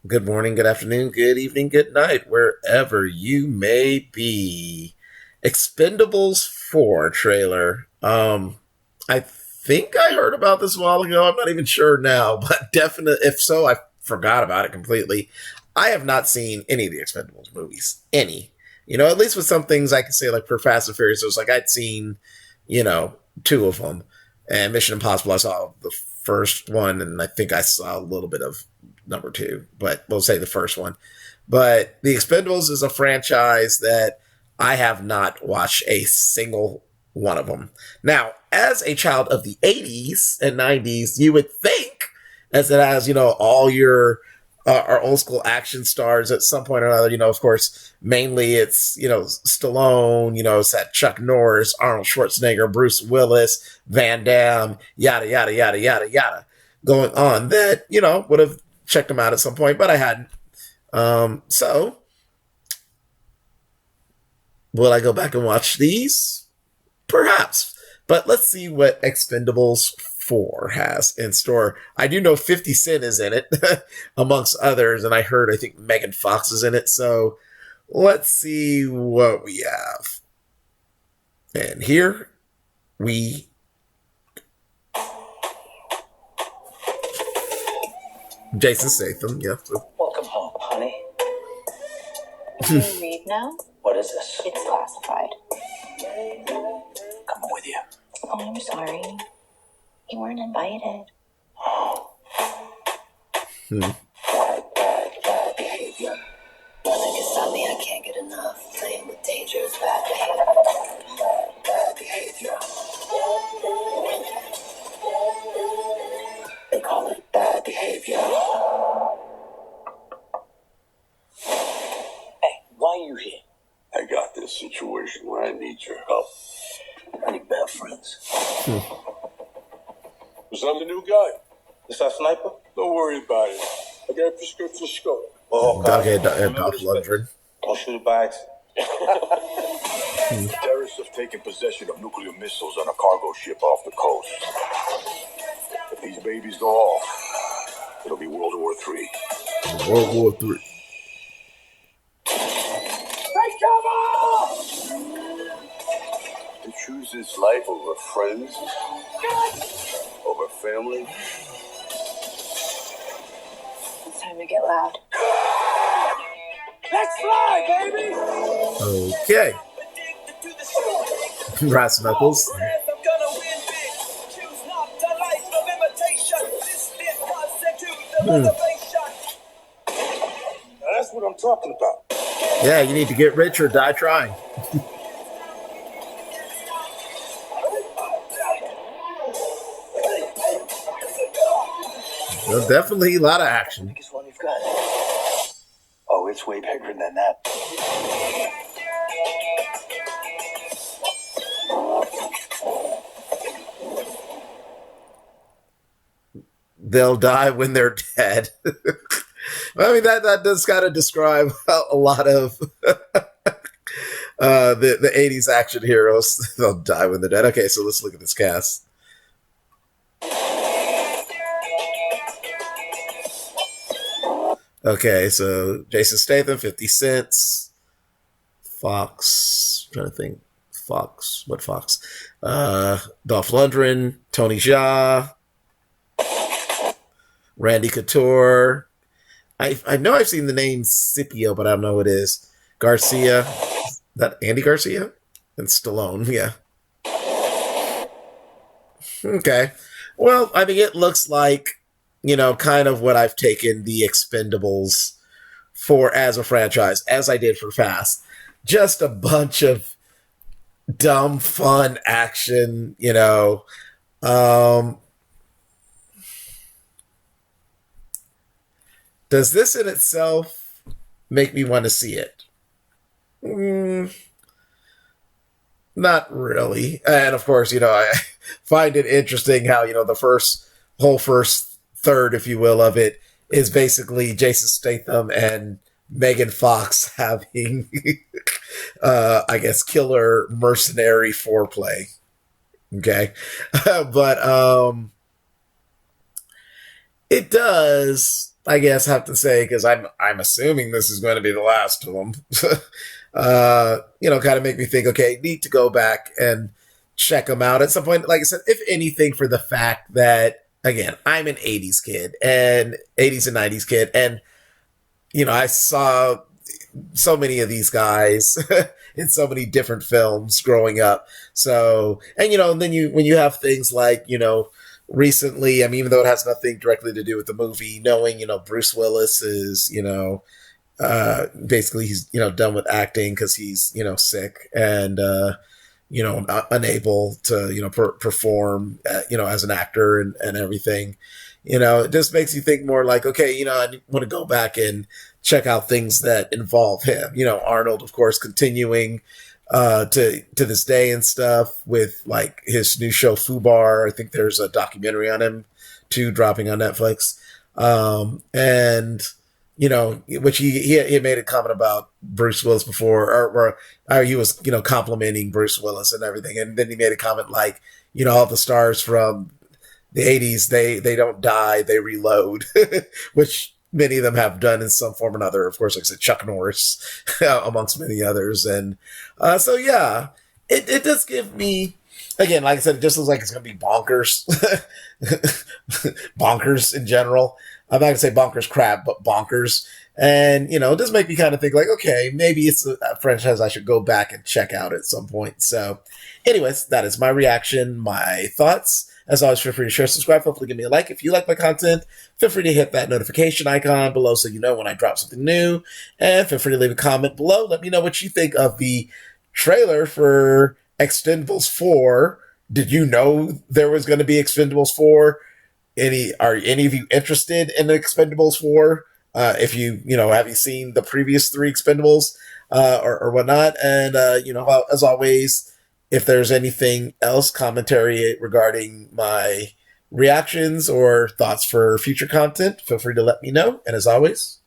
Good morning, good afternoon, good evening, good night, wherever you may be. Expendables 4 trailer. I think I heard about this a while ago. I'm not even sure now, but definitely, if so, I forgot about it completely. I have not seen any of the Expendables movies. Any. At least with some things I can say, like for Fast and Furious, it was like I'd seen, two of them. And Mission Impossible, I saw the first one, and I think I saw a little bit of number two, but we'll say the first one. But The Expendables is a franchise that I have not watched a single one of them. Now, as a child of the 80s and 90s, you would think, as it has, all your our old school action stars at some point or another, of course, mainly it's, Stallone, it's that Chuck Norris, Arnold Schwarzenegger, Bruce Willis, Van Damme, yada, yada, yada, yada, yada, going on that, would have checked them out at some point, but I hadn't. So, will I go back and watch these? Perhaps. But let's see what Expendables 4 has in store. I do know 50 Cent is in it, amongst others, and I think Megan Fox is in it. So let's see what we have. And here we Jason Statham, yeah. Welcome home, honey. Can you read now? What is this? It's classified. Coming with you. Oh, I'm sorry. You weren't invited. Bad behavior. Nothing can stop me. I can't get enough. Playing with danger is bad behavior. Bad behavior. They call it bad behavior. Hey, why are you here? I got this situation where I need your help. I need bad friends. Was I'm the new guy. Is that sniper? Don't worry about it. I got a prescription scope. Oh, okay. Dolph Lundgren. Don't shoot it by accident. Terrorists have taken possession of nuclear missiles on a cargo ship off the coast. If these babies go off, it'll be World War III. World War III. To choose this life over friends, over family. It's time to get loud. Let's fly, baby! Okay. Brass knuckles. That's what I'm talking about. Yeah, you need to get rich or die trying. Well, definitely a lot of action. Biggest one you've got. Oh, it's way bigger than that. They'll die when they're dead. I mean, that does kind of describe a lot of the 80s action heroes. They'll die when they're dead. Okay, so let's look at this cast. Okay, so Jason Statham, 50 Cents, Fox, I'm trying to think, what Fox? Dolph Lundgren, Tony Jaa, Randy Couture. I know I've seen the name Scipio, but I don't know who it is. Garcia, is that Andy Garcia? And Stallone, yeah. Okay. Well, I mean, it looks like, kind of what I've taken the Expendables for as a franchise, as I did for Fast. Just a bunch of dumb, fun action, Does this in itself make me want to see it? Not really. And of course, I find it interesting how, the first third, if you will, of it is basically Jason Statham and Megan Fox having, I guess, killer mercenary foreplay. Okay. But It does, I guess, have to say, because I'm assuming this is going to be the last of them. Kind of make me think, okay, need to go back and check them out at some point. Like I said, if anything, for the fact that again, I'm an '80s kid and '80s and '90s kid, and I saw so many of these guys in so many different films growing up. So, and then when you have things like, recently, I mean, even though it has nothing directly to do with the movie, knowing, Bruce Willis is, basically he's, done with acting because he's, sick and, unable to, perform, as an actor and everything. It just makes you think more like, okay, I want to go back and check out things that involve him. Arnold, of course, continuing to this day and stuff with like his new show Fubar. I think there's a documentary on him too, dropping on Netflix. And which he made a comment about Bruce Willis before, or he was complimenting Bruce Willis and everything, and then he made a comment like, all the stars from the '80s, they don't die, they reload, which many of them have done in some form or another. Of course, like I said, Chuck Norris, amongst many others, and so yeah, it does give me. Again, like I said, it just looks like it's going to be bonkers, bonkers in general. I'm not going to say bonkers crap, but bonkers. And, it does make me kind of think like, okay, maybe it's a franchise I should go back and check out at some point. So, anyways, that is my reaction, my thoughts. As always, feel free to share, subscribe, hopefully give me a like. If you like my content, feel free to hit that notification icon below so you know when I drop something new. And feel free to leave a comment below. Let me know what you think of the trailer for Expendables 4. Did you know there was going to be Expendables 4? Are any of you interested in the Expendables 4? If have you seen the previous three Expendables or whatnot? And as always, if there's anything else, commentary regarding my reactions or thoughts for future content, feel free to let me know. And as always,